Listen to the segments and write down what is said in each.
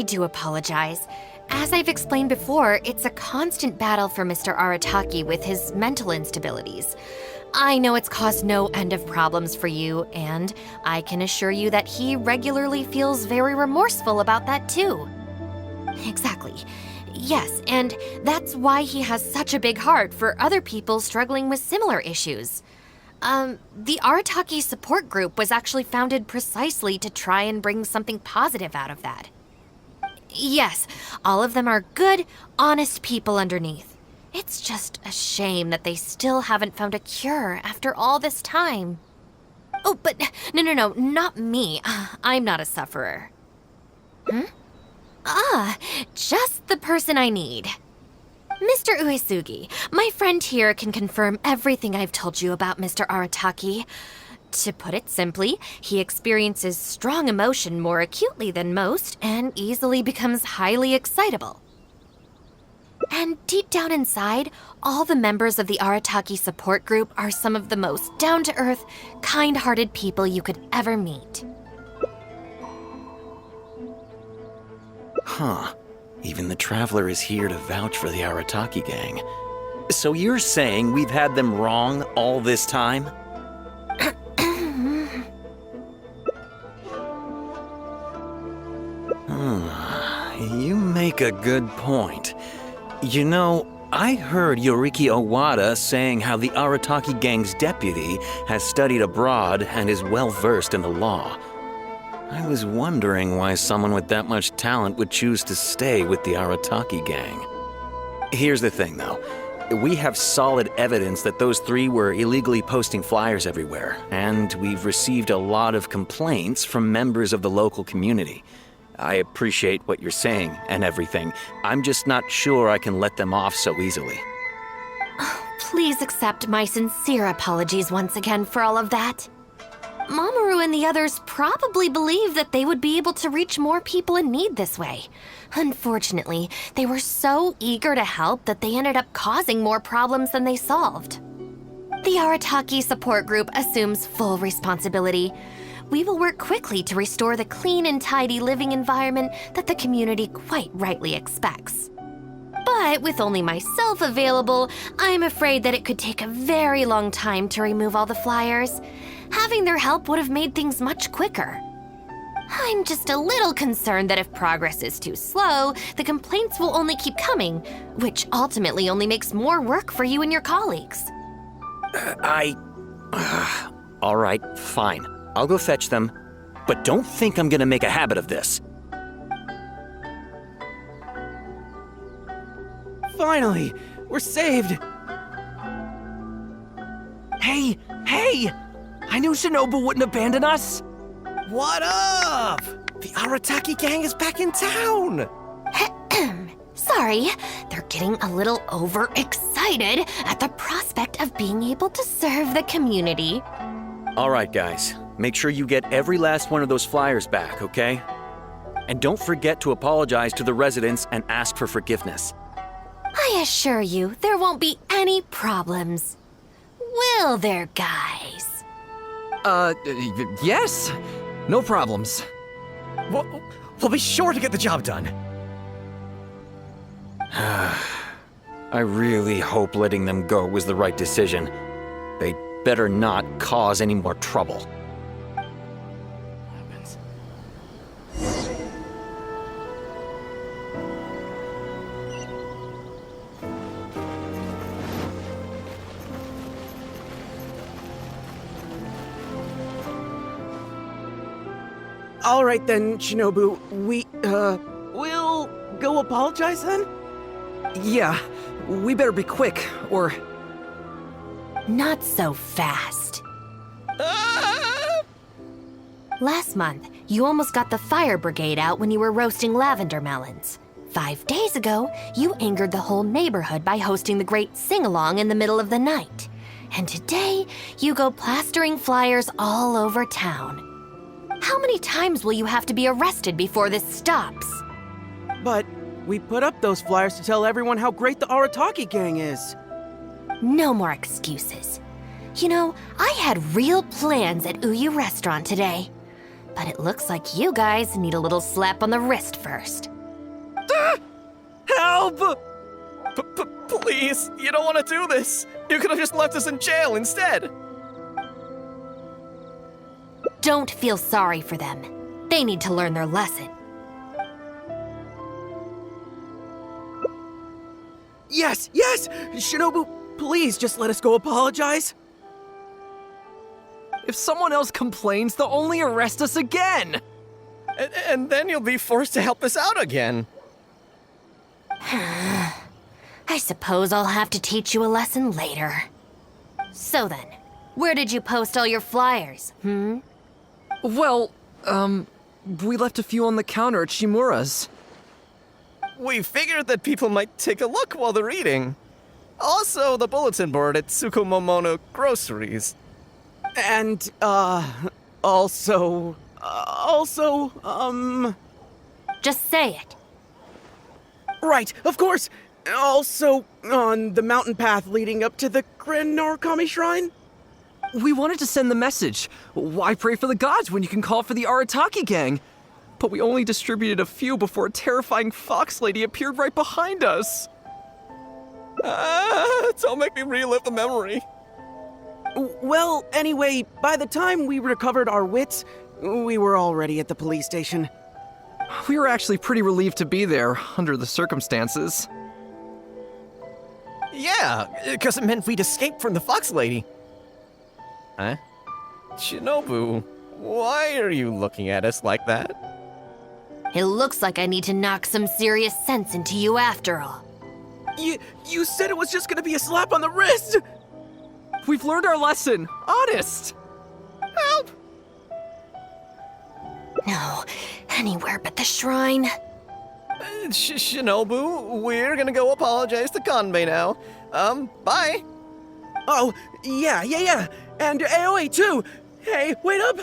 I do apologize. As I've explained before, it's a constant battle for Mr. Arataki with his mental instabilities. I know it's caused no end of problems for you, and I can assure you that he regularly feels very remorseful about that too. Exactly. Yes, and that's why he has such a big heart for other people struggling with similar issues. The Arataki support group was actually founded precisely to try and bring something positive out of that. Yes, all of them are good, honest people underneath. It's just a shame that they still haven't found a cure after all this time. Oh, but no, not me. I'm not a sufferer. Just the person I need. Mr. Uesugi, my friend here can confirm everything I've told you about Mr. Arataki. To put it simply, he experiences strong emotion more acutely than most and easily becomes highly excitable. And deep down inside, all the members of the Arataki support group are some of the most down-to-earth, kind-hearted people you could ever meet. Huh. Even the Traveler is here to vouch for the Arataki gang. So you're saying we've had them wrong all this time? You make a good point. You know, I heard Yoriki Owada saying how the Arataki gang's deputy has studied abroad and is well-versed in the law. I was wondering why someone with that much talent would choose to stay with the Arataki gang. Here's the thing, though. We have solid evidence that those three were illegally posting flyers everywhere, and we've received a lot of complaints from members of the local community. I appreciate what you're saying and everything. I'm just not sure I can let them off so easily. Please accept my sincere apologies once again for all of that. Mamoru and the others probably believed that they would be able to reach more people in need this way. Unfortunately, they were so eager to help that they ended up causing more problems than they solved. The Arataki support group assumes full responsibility. We will work quickly to restore the clean and tidy living environment that the community quite rightly expects. But with only myself available, I'm afraid that it could take a very long time to remove all the flyers. Having their help would have made things much quicker. I'm just a little concerned that if progress is too slow, the complaints will only keep coming, which ultimately only makes more work for you and your colleagues. All right, fine. I'll go fetch them, but don't think I'm gonna make a habit of this. Finally! We're saved! Hey! I knew Sinobu wouldn't abandon us! What up? The Arataki gang is back in town! Sorry, they're getting a little overexcited at the prospect of being able to serve the community. All right, guys. Make sure you get every last one of those flyers back, okay? And don't forget to apologize to the residents and ask for forgiveness. I assure you, there won't be any problems. Will there, guys? Yes. No problems. We'll be sure to get the job done. I really hope letting them go was the right decision. They better not cause any more trouble. All right then, Shinobu. We'll go apologize then? Yeah, we better be quick, or... Not so fast. Last month, you almost got the fire brigade out when you were roasting lavender melons. 5 days ago, you angered the whole neighborhood by hosting the great sing-along in the middle of the night. And today, you go plastering flyers all over town. How many times will you have to be arrested before this stops? But we put up those flyers to tell everyone how great the Arataki gang is. No more excuses. You know, I had real plans at Uyu Restaurant today. But it looks like you guys need a little slap on the wrist first. Help! Please, you don't want to do this. You could have just left us in jail instead. Don't feel sorry for them. They need to learn their lesson. Yes! Shinobu, please just let us go apologize. If someone else complains, they'll only arrest us again. And then you'll be forced to help us out again. I suppose I'll have to teach you a lesson later. So then, where did you post all your flyers, Well, we left a few on the counter at Shimura's. We figured that people might take a look while they're eating. Also, the bulletin board at Tsukumomono Groceries. And, also, Just say it. right, of course. Also, on the mountain path leading up to the Grand Narukami Shrine. We wanted to send the message. Why pray for the gods when you can call for the Arataki gang? But we only distributed a few before a terrifying fox lady appeared right behind us. Don't make me relive the memory. Well, anyway, by the time we recovered our wits, we were already at the police station. We were actually pretty relieved to be there, under the circumstances. Yeah, because it meant we'd escaped from the fox lady. Huh? Shinobu, why are you looking at us like that? It looks like I need to knock some serious sense into you after all. You said it was just gonna be a slap on the wrist! We've learned our lesson, honest! Help! No, anywhere but the shrine. Shinobu, we're gonna go apologize to Kanbei now. Bye! Oh, yeah. And Aoi too! Hey, wait up!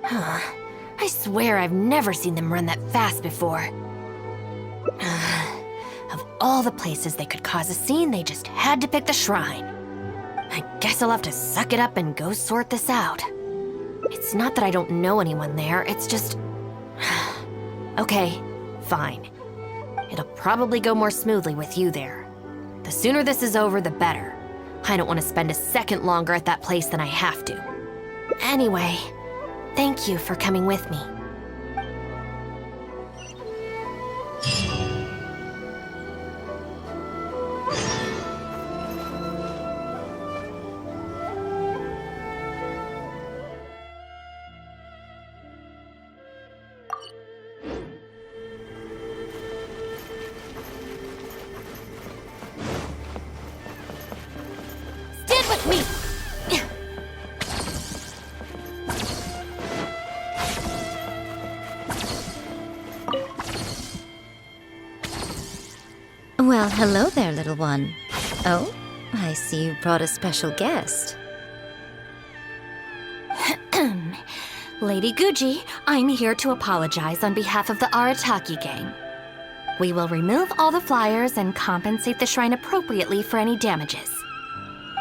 I swear I've never seen them run that fast before. Of all the places they could cause a scene, they just had to pick the shrine. I guess I'll have to suck it up and go sort this out. It's not that I don't know anyone there, it's just... Okay, fine. It'll probably go more smoothly with you there. The sooner this is over, the better. I don't want to spend a second longer at that place than I have to. Anyway, thank you for coming with me. Stand with me! Well, hello there, little one. Oh, I see you brought a special guest. Lady Guji, I'm here to apologize on behalf of the Arataki gang. We will remove all the flyers and compensate the shrine appropriately for any damages.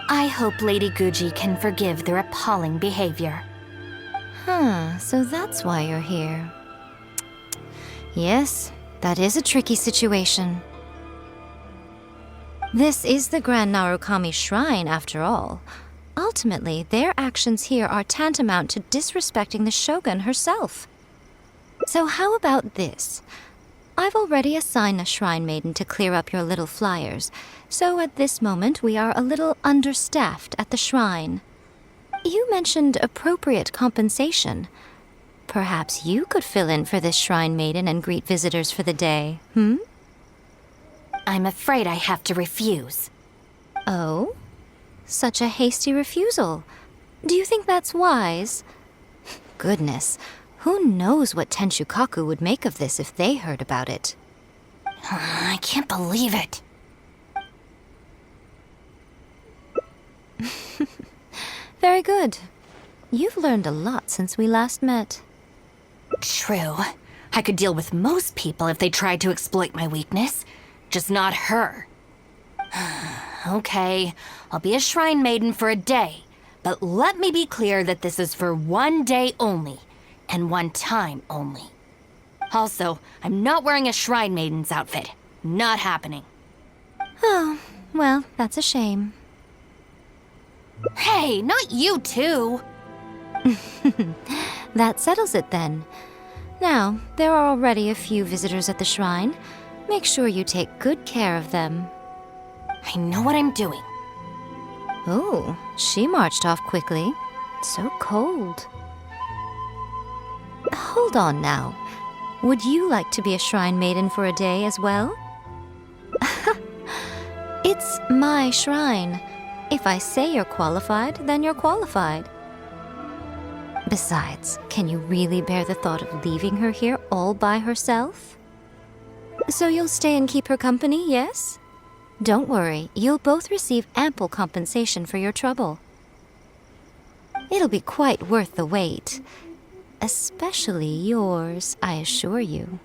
I hope Lady Guji can forgive their appalling behavior. So that's why you're here. Yes, that is a tricky situation. This is the Grand Narukami Shrine, after all. Ultimately, their actions here are tantamount to disrespecting the Shogun herself. So how about this? I've already assigned a shrine maiden to clear up your little flyers, so at this moment we are a little understaffed at the shrine. You mentioned appropriate compensation. Perhaps you could fill in for this shrine maiden and greet visitors for the day, I'm afraid I have to refuse. Oh? Such a hasty refusal. Do you think that's wise? Goodness, who knows what Tenshukaku would make of this if they heard about it? I can't believe it. Very good. You've learned a lot since we last met. True. I could deal with most people if they tried to exploit my weakness. Just not her. Okay, I'll be a shrine maiden for a day, But let me be clear that this is for one day only, and one time only. Also, I'm not wearing a Shrine Maiden's outfit. Not happening. Oh, well, that's a shame. Hey, not you too! That settles it then. Now, there are already a few visitors at the shrine. Make sure you take good care of them. I know what I'm doing. Oh, she marched off quickly. So cold. Hold on now. Would you like to be a shrine maiden for a day as well? It's my shrine. If I say you're qualified, then you're qualified. Besides, can you really bear the thought of leaving her here all by herself? So you'll stay and keep her company, yes? Don't worry, you'll both receive ample compensation for your trouble. It'll be quite worth the wait. Especially yours, I assure you.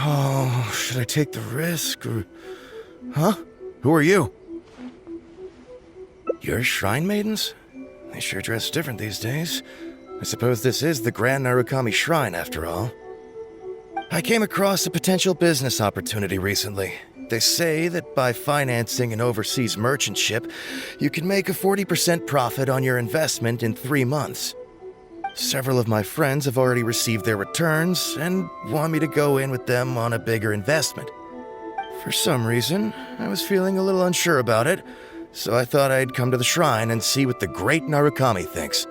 Oh, should I take the risk or... Huh? Who are you? You're shrine maidens? They sure dress different these days. I suppose this is the Grand Narukami Shrine after all. I came across a potential business opportunity recently. They say that by financing an overseas merchant ship, you can make a 40% profit on your investment in 3 months. Several of my friends have already received their returns and want me to go in with them on a bigger investment. For some reason, I was feeling a little unsure about it, so I thought I'd come to the shrine and see what the great Narukami thinks.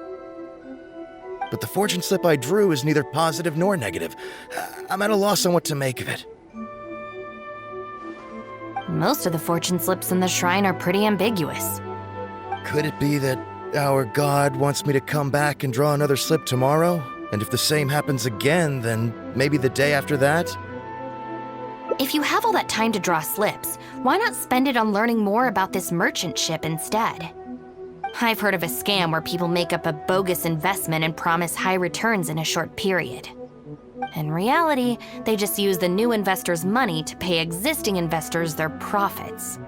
But the fortune slip I drew is neither positive nor negative. I'm at a loss on what to make of it. Most of the fortune slips in the shrine are pretty ambiguous. Could it be that our god wants me to come back and draw another slip tomorrow? And if the same happens again, then maybe the day after that? If you have all that time to draw slips, why not spend it on learning more about this merchant ship instead? I've heard of a scam where people make up a bogus investment and promise high returns in a short period. In reality, they just use the new investors' money to pay existing investors their profits.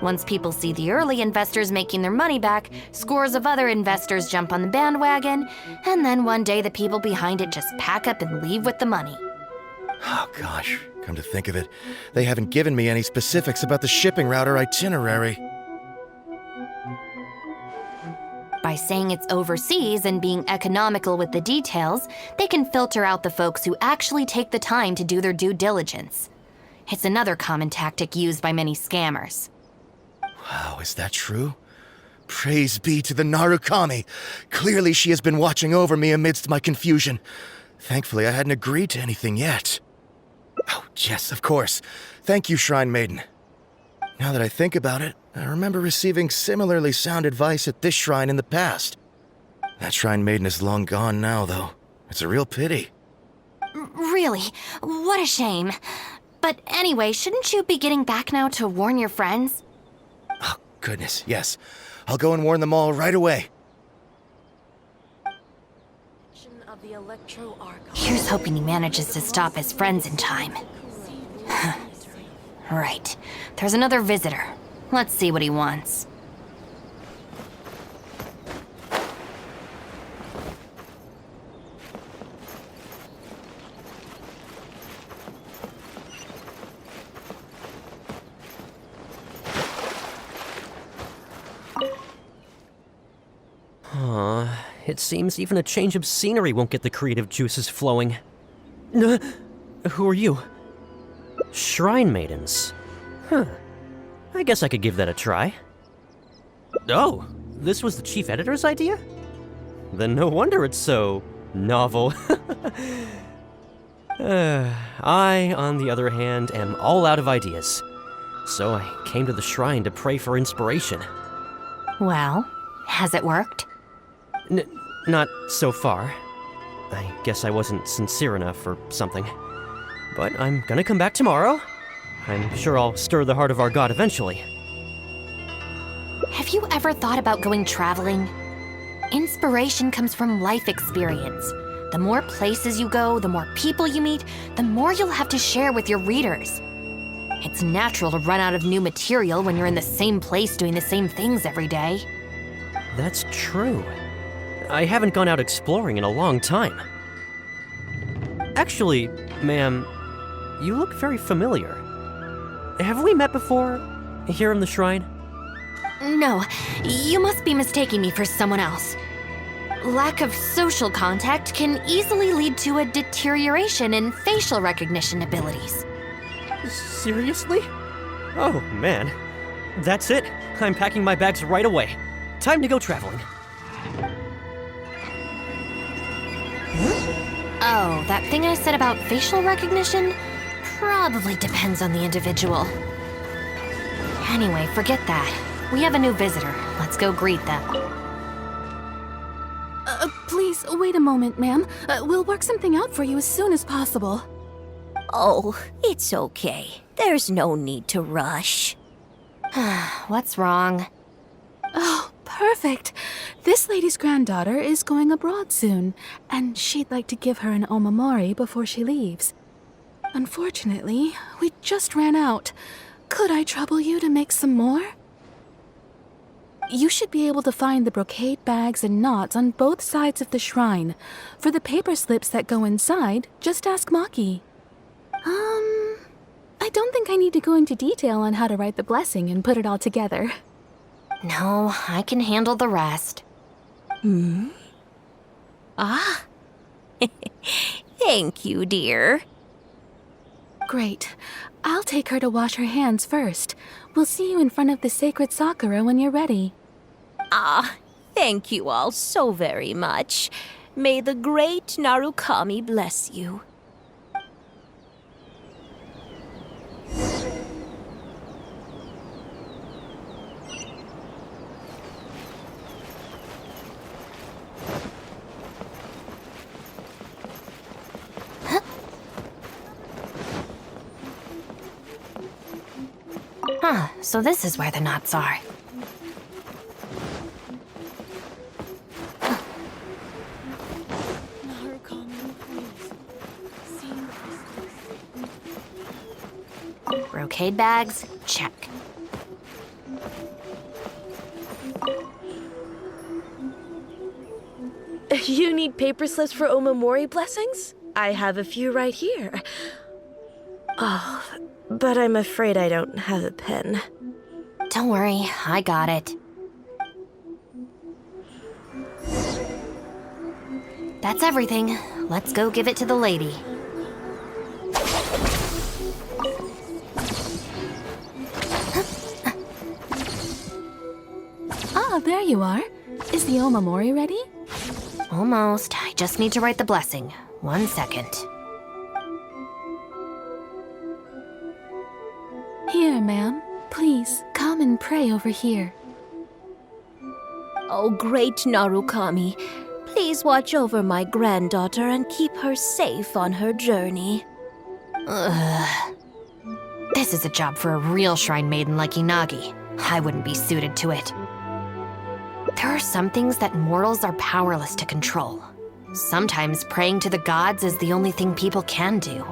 Once people see the early investors making their money back, scores of other investors jump on the bandwagon, and then one day the people behind it just pack up and leave with the money. Oh gosh, come to think of it, they haven't given me any specifics about the shipping route or itinerary. By saying it's overseas and being economical with the details, they can filter out the folks who actually take the time to do their due diligence. It's another common tactic used by many scammers. Wow, is that true? Praise be to the Narukami! Clearly she has been watching over me amidst my confusion. Thankfully, I hadn't agreed to anything yet. Oh, yes, of course. Thank you, Shrine Maiden. Now that I think about it, I remember receiving similarly sound advice at this shrine in the past. That Shrine Maiden is long gone now, though. It's a real pity. Really? What a shame. But anyway, shouldn't you be getting back now to warn your friends? Oh, goodness, yes. I'll go and warn them all right away. Here's hoping he manages to stop his friends in time. Right. There's another visitor. Let's see what he wants. It seems even a change of scenery won't get the creative juices flowing. Who are you? Shrine maidens. Huh. I guess I could give that a try. Oh, this was the chief editor's idea? Then no wonder it's so novel. I, on the other hand, am all out of ideas. So I came to the shrine to pray for inspiration. Well, has it worked? Not so far. I guess I wasn't sincere enough or something. but I'm gonna come back tomorrow. I'm sure I'll stir the heart of our god eventually. Have you ever thought about going traveling? Inspiration comes from life experience. The more places you go, the more people you meet, the more you'll have to share with your readers. It's natural to run out of new material when you're in the same place doing the same things every day. That's true. I haven't gone out exploring in a long time. Actually, ma'am, you look very familiar. Have we met before, here in the shrine? No, you must be mistaking me for someone else. Lack of social contact can easily lead to a deterioration in facial recognition abilities. Seriously? Oh, man. That's it. I'm packing my bags right away. Time to go traveling. Oh, that thing I said about facial recognition? Probably depends on the individual. Anyway, forget that. We have a new visitor. Let's go greet them. Please, wait a moment, ma'am. We'll work something out for you as soon as possible. Oh, it's okay. There's no need to rush. What's wrong? Oh, perfect. This lady's granddaughter is going abroad soon, and she'd like to give her an omamori before she leaves. Unfortunately, we just ran out. Could I trouble you to make some more? You should be able to find the brocade bags and knots on both sides of the shrine. For the paper slips that go inside, just ask Maki. I don't think I need to go into detail on how to write the blessing and put it all together. No, I can handle the rest. Ah. Thank you, dear. Great. I'll take her to wash her hands first. We'll see you in front of the sacred Sakura when you're ready. Ah, thank you all so very much. May the great Narukami bless you. Huh, so this is where the knots are. Brocade bags, check. You need paper slips for omamori blessings? I have a few right here. Oh, but I'm afraid I don't have a pen. Don't worry, I got it. That's everything. Let's go give it to the lady. Ah, there you are. Is the omamori ready? Almost. I just need to write the blessing. 1 second. Here, ma'am. Please, come and pray over here. Oh, great Narukami, please watch over my granddaughter and keep her safe on her journey. Ugh. This is a job for a real shrine maiden like Inagi. I wouldn't be suited to it. There are some things that mortals are powerless to control. Sometimes praying to the gods is the only thing people can do.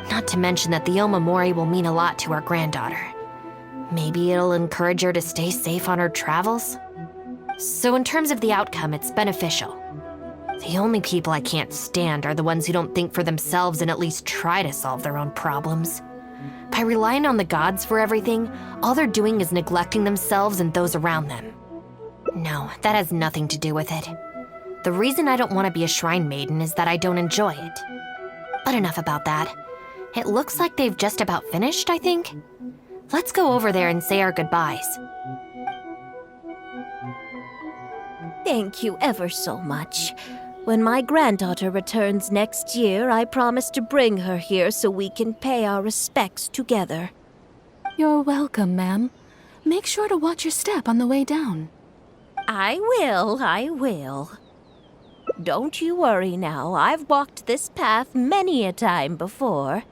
Not to mention that the omamori will mean a lot to our granddaughter. Maybe it'll encourage her to stay safe on her travels? So in terms of the outcome, it's beneficial. The only people I can't stand are the ones who don't think for themselves and at least try to solve their own problems. By relying on the gods for everything, all they're doing is neglecting themselves and those around them. No, that has nothing to do with it. The reason I don't want to be a shrine maiden is that I don't enjoy it. But enough about that. It looks like they've just about finished, I think. Let's go over there and say our goodbyes. Thank you ever so much. When my granddaughter returns next year, I promise to bring her here so we can pay our respects together. You're welcome, ma'am. Make sure to watch your step on the way down. I will. Don't you worry now. I've walked this path many a time before.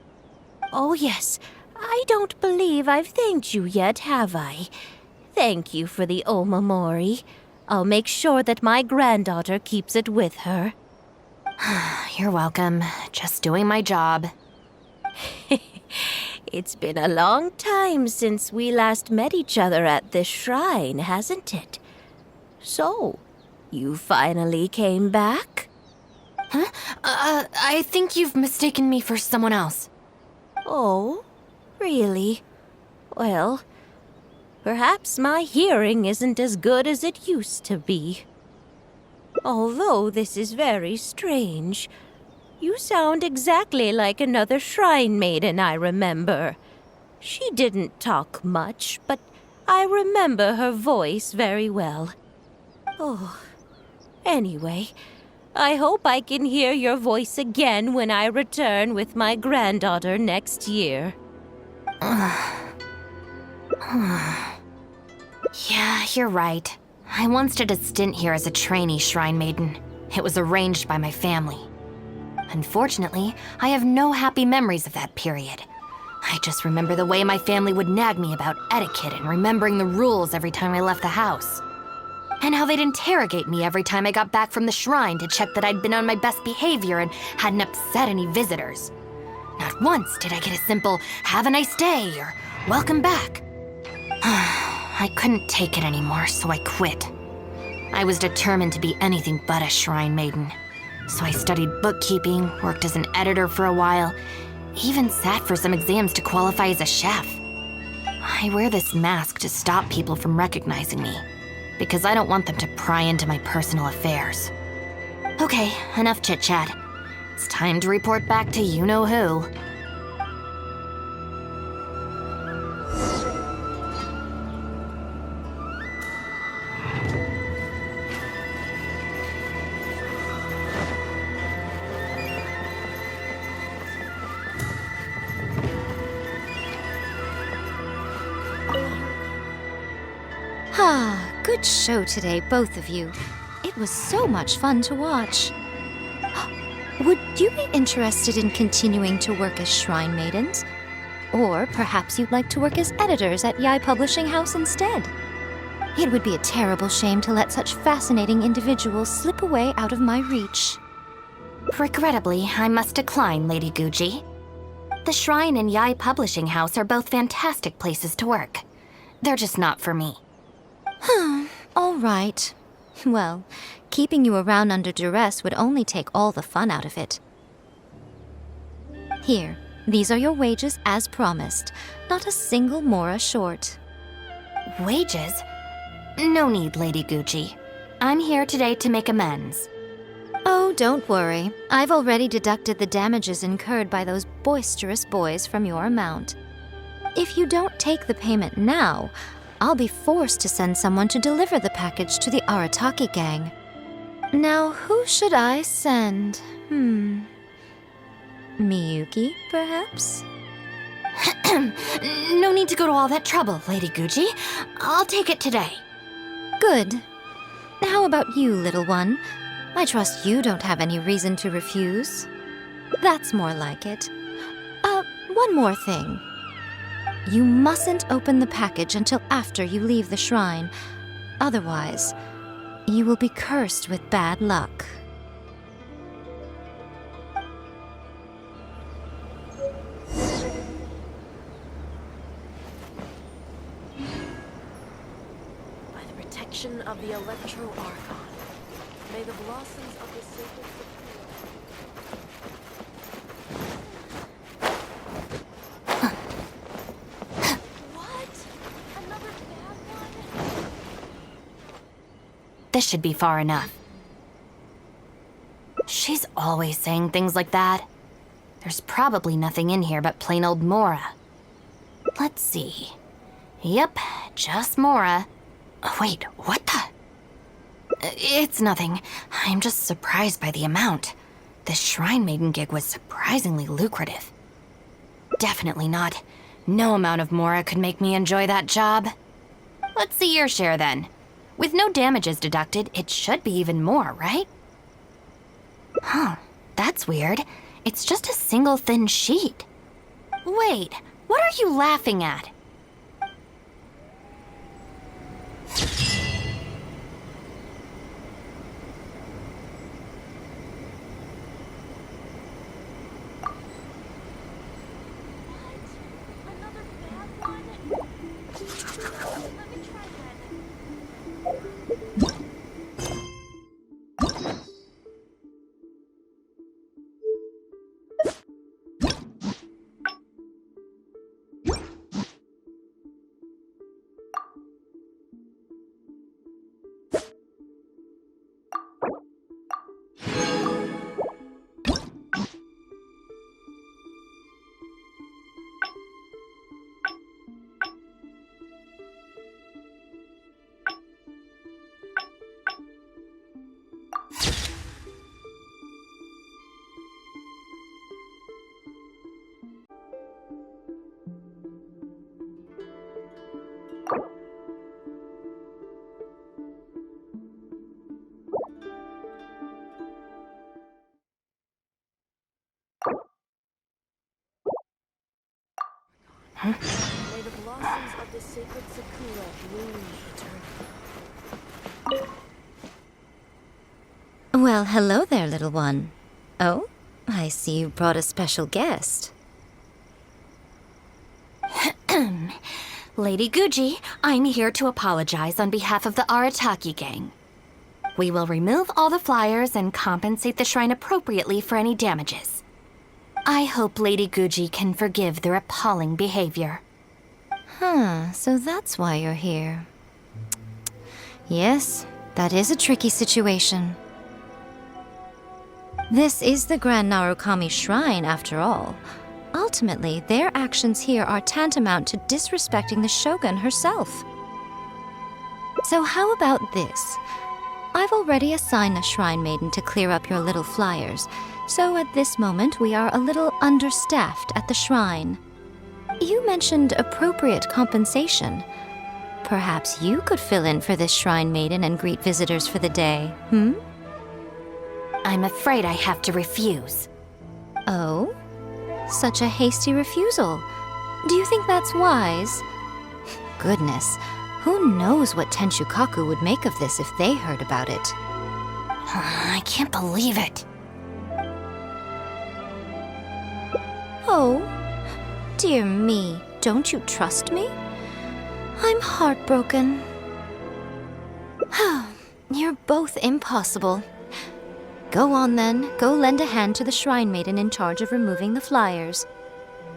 Oh, yes. I don't believe I've thanked you yet, have I? Thank you for the omamori. I'll make sure that my granddaughter keeps it with her. You're welcome. Just doing my job. It's been a long time since we last met each other at this shrine, hasn't it? So, you finally came back? Huh? I think you've mistaken me for someone else. Oh, really? Well, perhaps my hearing isn't as good as it used to be. Although this is very strange. You sound exactly like another shrine maiden I remember. She didn't talk much, but I remember her voice very well. Oh, anyway, I hope I can hear your voice again when I return with my granddaughter next year. Yeah, you're right. I once did a stint here as a trainee shrine maiden. It was arranged by my family. Unfortunately, I have no happy memories of that period. I just remember the way my family would nag me about etiquette and remembering the rules every time I left the house. And how they'd interrogate me every time I got back from the shrine to check that I'd been on my best behavior and hadn't upset any visitors. Not once did I get a simple, "Have a nice day," or "Welcome back." I couldn't take it anymore, so I quit. I was determined to be anything but a shrine maiden. So I studied bookkeeping, worked as an editor for a while, even sat for some exams to qualify as a chef. I wear this mask to stop people from recognizing me, because I don't want them to pry into my personal affairs. Okay, enough chit-chat. It's time to report back to you-know-who. Ah, good show today, both of you. It was so much fun to watch. Would you be interested in continuing to work as shrine maidens? Or perhaps you'd like to work as editors at Yai Publishing House instead? It would be a terrible shame to let such fascinating individuals slip away out of my reach. Regrettably, I must decline, Lady Guji. The Shrine and Yai Publishing House are both fantastic places to work. They're just not for me. All right. Well, keeping you around under duress would only take all the fun out of it. Here, these are your wages as promised. Not a single mora short. Wages? No need, Lady Guji. I'm here today to make amends. Oh, don't worry. I've already deducted the damages incurred by those boisterous boys from your amount. If you don't take the payment now, I'll be forced to send someone to deliver the package to the Arataki gang. Now, who should I send? Miyuki, perhaps? No need to go to all that trouble, Lady Guji. I'll take it today. Good. How about you, little one? I trust you don't have any reason to refuse. That's more like it. One more thing. You mustn't open the package until after you leave the shrine. Otherwise, you will be cursed with bad luck. By the protection of the Electro Archon, may the blossoms of the sacred This should be far enough. She's always saying things like that. There's probably nothing in here but plain old Mora. Let's see. Yep, just Mora. Wait, what the? It's nothing. I'm just surprised by the amount. This Shrine Maiden gig was surprisingly lucrative. Definitely not. No amount of Mora could make me enjoy that job. Let's see your share then. With no damages deducted, it should be even more, right? Huh, that's weird. It's just a single thin sheet. Wait, what are you laughing at? May the blossoms of the sacred sakura bloom eternally. Well, hello there, little one. Oh, I see you brought a special guest. Lady Guji, I'm here to apologize on behalf of the Arataki gang. We will remove all the flyers and compensate the shrine appropriately for any damages. I hope Lady Guji can forgive their appalling behavior. So that's why you're here. Yes, that is a tricky situation. This is the Grand Narukami Shrine, after all. Ultimately, their actions here are tantamount to disrespecting the Shogun herself. So how about this? I've already assigned a Shrine Maiden to clear up your little flyers, so at this moment we are a little understaffed at the shrine. You mentioned appropriate compensation. Perhaps you could fill in for this Shrine Maiden and greet visitors for the day, I'm afraid I have to refuse. Oh? Such a hasty refusal. Do you think that's wise? Goodness, who knows what Tenshukaku would make of this if they heard about it? I can't believe it. Oh, dear me, don't you trust me? I'm heartbroken. You're both impossible. Go on then, go lend a hand to the Shrine Maiden in charge of removing the flyers.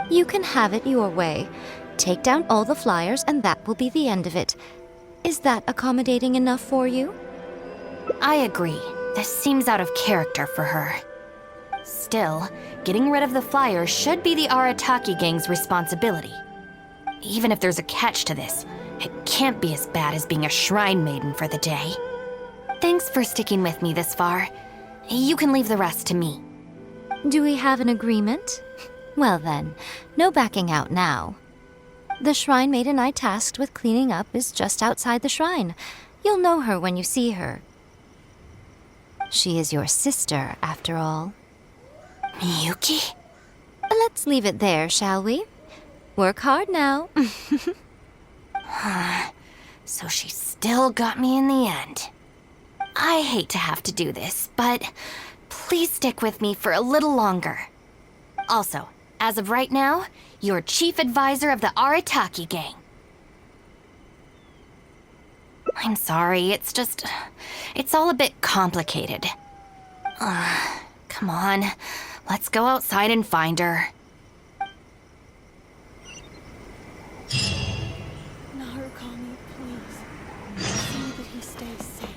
You can have it your way. Take down all the flyers and that will be the end of it. Is that accommodating enough for you? I agree. This seems out of character for her. Still, getting rid of the flyers should be the Arataki gang's responsibility. Even if there's a catch to this, it can't be as bad as being a Shrine Maiden for the day. Thanks for sticking with me this far. You can leave the rest to me. Do we have an agreement? Well then, no backing out now. The Shrine Maiden I tasked with cleaning up is just outside the shrine. You'll know her when you see her. She is your sister, after all. Miyuki? Let's leave it there, shall we? Work hard now. So she still got me in the end. I hate to have to do this, but please stick with me for a little longer. Also, as of right now, you're chief advisor of the Arataki gang. I'm sorry, it's all a bit complicated. Come on, let's go outside and find her. Narukami, please. See that he stays safe.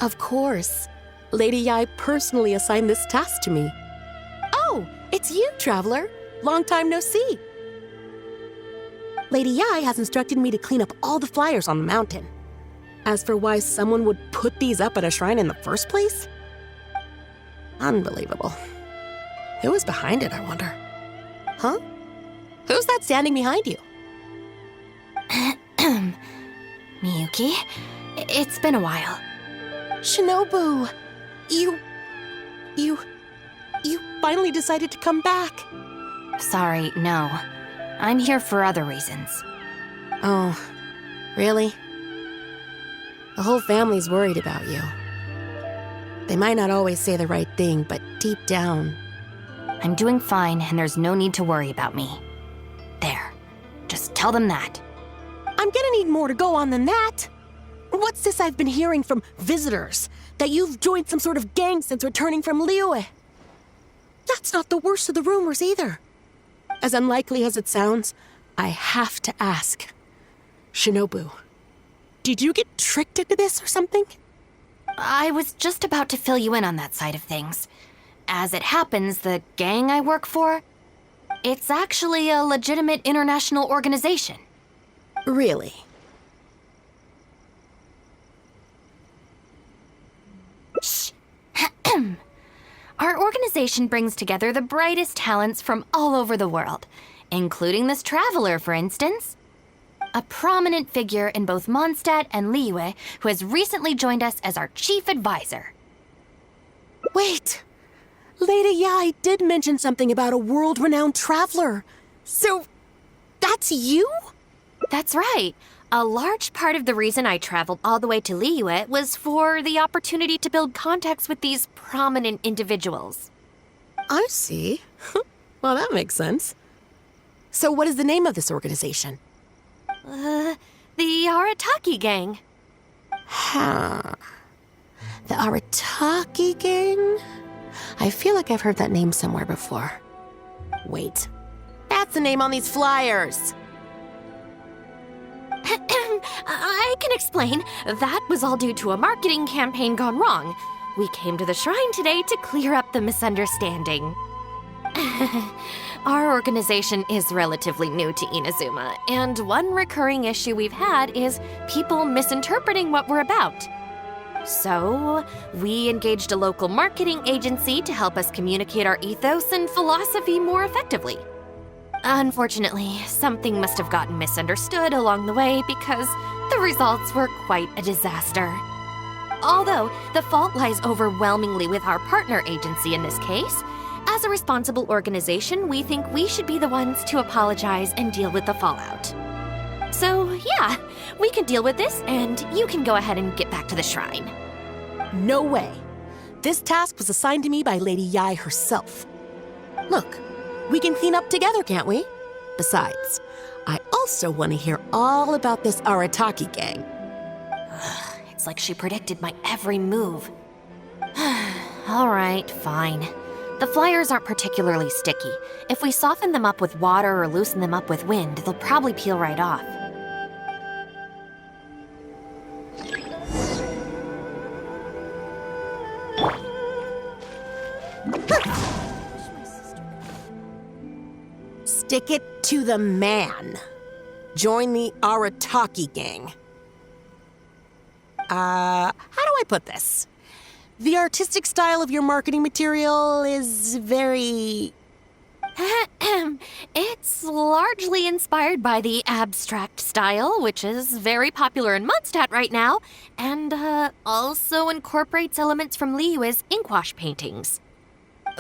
Of course. Lady Yai personally assigned this task to me. Oh, it's you, Traveler. Long time no see. Lady Yai has instructed me to clean up all the flyers on the mountain. As for why someone would put these up at a shrine in the first place? Unbelievable. Who was behind it, I wonder? Huh? Who's that standing behind you? Miyuki, it's been a while. Shinobu, you finally decided to come back. Sorry, no. I'm here for other reasons. Oh, really? The whole family's worried about you. They might not always say the right thing, but deep down... I'm doing fine, and there's no need to worry about me. There. Just tell them that. I'm gonna need more to go on than that. What's this I've been hearing from visitors? That you've joined some sort of gang since returning from Liyue? That's not the worst of the rumors either. As unlikely as it sounds, I have to ask. Shinobu, did you get tricked into this or something? I was just about to fill you in on that side of things. As it happens, the gang I work for, it's actually a legitimate international organization. Really? Shh. Our organization brings together the brightest talents from all over the world, including this traveler, for instance. A prominent figure in both Mondstadt and Liyue who has recently joined us as our chief advisor. Wait! Lady Yai did mention something about a world-renowned traveler. So, that's you? That's right. A large part of the reason I traveled all the way to Liyue was for the opportunity to build contacts with these prominent individuals. I see. Well, that makes sense. So what is the name of this organization? The Arataki Gang. Huh. The Arataki Gang? I feel like I've heard that name somewhere before. Wait. That's the name on these flyers! I can explain. That was all due to a marketing campaign gone wrong. We came to the shrine today to clear up the misunderstanding. Our organization is relatively new to Inazuma, and one recurring issue we've had is people misinterpreting what we're about. So, we engaged a local marketing agency to help us communicate our ethos and philosophy more effectively. Unfortunately, something must have gotten misunderstood along the way because the results were quite a disaster. Although, the fault lies overwhelmingly with our partner agency in this case, as a responsible organization, we think we should be the ones to apologize and deal with the fallout. So, yeah, we can deal with this, and you can go ahead and get back to the shrine. No way. This task was assigned to me by Lady Yai herself. Look, we can clean up together, can't we? Besides, I also want to hear all about this Arataki gang. It's like she predicted my every move. All right, fine. The flyers aren't particularly sticky. If we soften them up with water or loosen them up with wind, they'll probably peel right off. Stick it to the man. Join the Arataki gang. How do I put this? The artistic style of your marketing material is very... It's largely inspired by the abstract style, which is very popular in Mondstadt right now, and also incorporates elements from Liyue's inkwash paintings.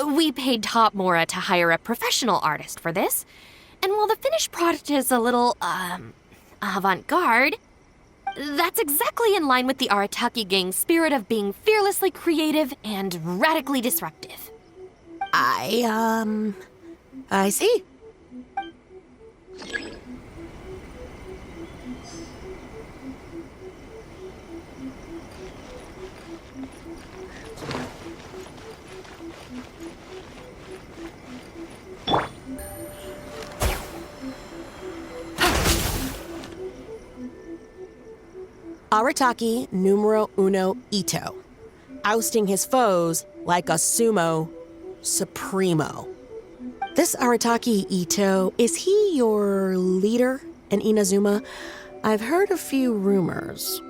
We paid Top Mora to hire a professional artist for this, and while the finished product is a little, avant-garde, that's exactly in line with the Arataki gang's spirit of being fearlessly creative and radically disruptive. I see. Arataki numero uno Ito, ousting his foes like a sumo supremo. This Arataki Ito, is he your leader and Inazuma, I've heard a few rumors.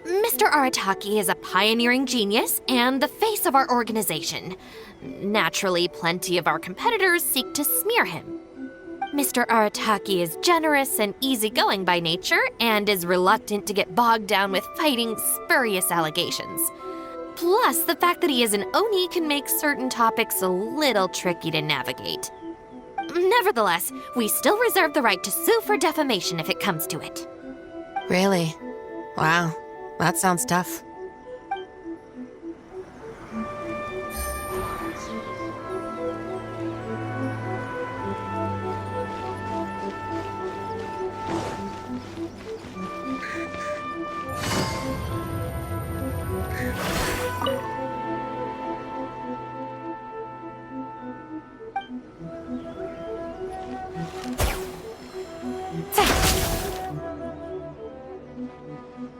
Mr. Arataki is a pioneering genius and the face of our organization. Naturally, plenty of our competitors seek to smear him. Mr. Arataki is generous and easygoing by nature and is reluctant to get bogged down with fighting spurious allegations. Plus, the fact that he is an Oni can make certain topics a little tricky to navigate. Nevertheless, we still reserve the right to sue for defamation if it comes to it. Really? Wow, that sounds tough.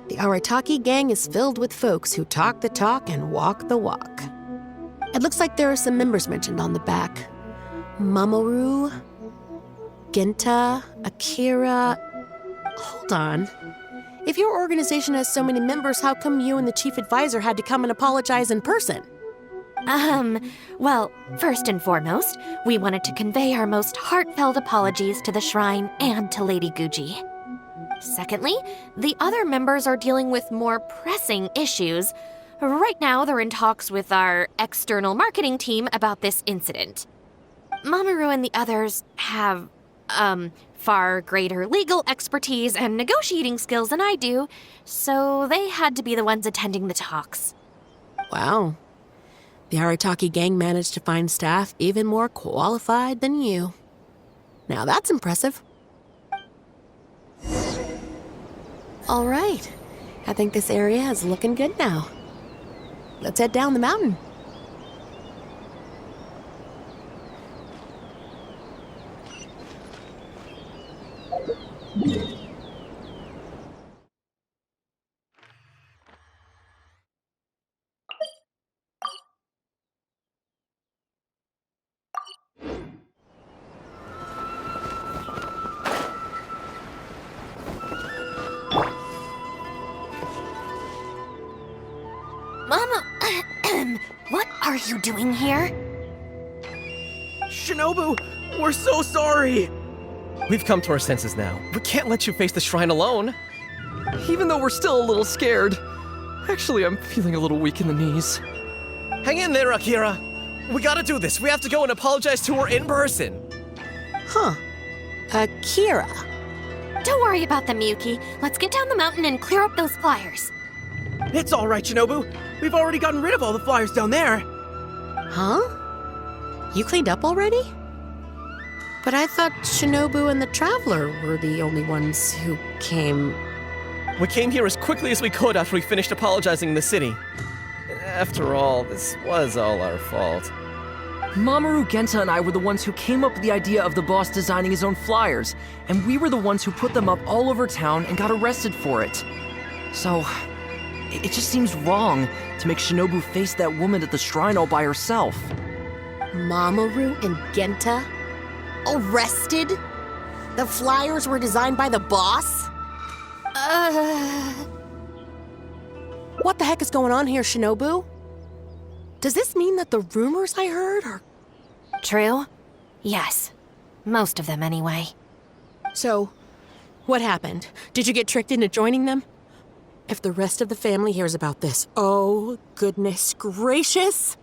The Arataki gang is filled with folks who talk the talk and walk the walk. It looks like there are some members mentioned on the back. Mamoru, Genta, Akira... Hold on. If your organization has so many members, how come you and the chief advisor had to come and apologize in person? Well, first and foremost, we wanted to convey our most heartfelt apologies to the shrine and to Lady Guji. Secondly, the other members are dealing with more pressing issues. Right now, they're in talks with our external marketing team about this incident. Mamoru and the others have, far greater legal expertise and negotiating skills than I do, so they had to be the ones attending the talks. Wow. The Arataki gang managed to find staff even more qualified than you. Now that's impressive. All right. I think this area is looking good now. Let's head down the mountain. Mama, what are you doing here? Shinobu, we're so sorry! We've come to our senses now. We can't let you face the shrine alone. Even though we're still a little scared. Actually, I'm feeling a little weak in the knees. Hang in there, Akira. We gotta do this. We have to go and apologize to her in person. Huh. Akira. Don't worry about them, Yuki. Let's get down the mountain and clear up those flyers. It's all right, Shinobu. We've already gotten rid of all the flyers down there. Huh? You cleaned up already? But I thought Shinobu and the Traveler were the only ones who came... We came here as quickly as we could after we finished apologizing in the city. After all, this was all our fault. Mamoru, Genta, and I were the ones who came up with the idea of the boss designing his own flyers, and we were the ones who put them up all over town and got arrested for it. So, it just seems wrong to make Shinobu face that woman at the shrine all by herself. Mamoru and Genta? Arrested? The flyers were designed by the boss? What the heck is going on here, Shinobu? Does this mean that the rumors I heard are... True? Yes. Most of them, anyway. So, what happened? Did you get tricked into joining them? If the rest of the family hears about this, oh, goodness gracious!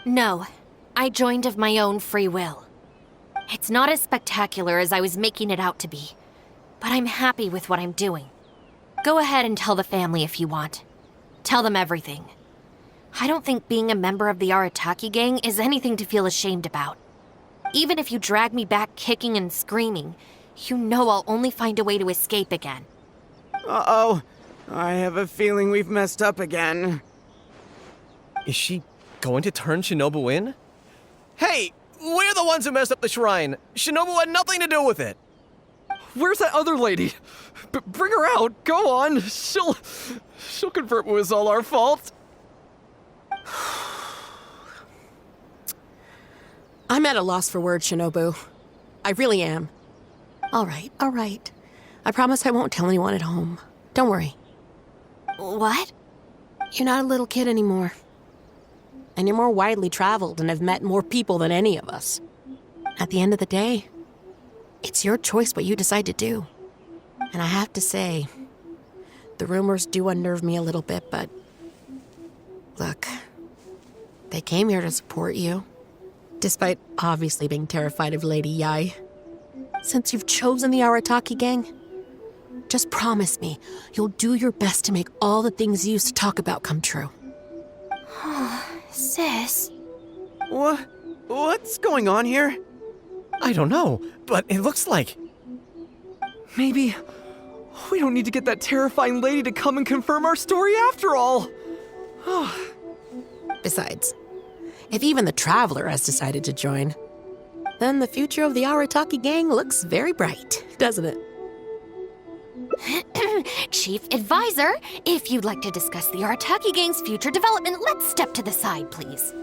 No. I joined of my own free will. It's not as spectacular as I was making it out to be, but I'm happy with what I'm doing. Go ahead and tell the family if you want. Tell them everything. I don't think being a member of the Arataki gang is anything to feel ashamed about. Even if you drag me back kicking and screaming, you know I'll only find a way to escape again. Uh-oh. I have a feeling we've messed up again. Is she going to turn Shinobu in? Hey! We're the ones who messed up the shrine! Shinobu had nothing to do with it! Where's that other lady? Bring her out! Go on! She'll confirm it was all our fault. I'm at a loss for words, Shinobu. I really am. All right, all right. I promise I won't tell anyone at home. Don't worry. What? You're not a little kid anymore. And you're more widely traveled and have met more people than any of us. At the end of the day, it's your choice what you decide to do. And I have to say, the rumors do unnerve me a little bit, but... Look, they came here to support you, despite obviously being terrified of Lady Yai. Since you've chosen the Arataki gang, just promise me you'll do your best to make all the things you used to talk about come true. Sis. What's going on here? I don't know, but it looks like... Maybe we don't need to get that terrifying lady to come and confirm our story after all. Besides, if even the Traveler has decided to join, then the future of the Arataki gang looks very bright, doesn't it? Chief Advisor, if you'd like to discuss the Arataki gang's future development, let's step to the side, please.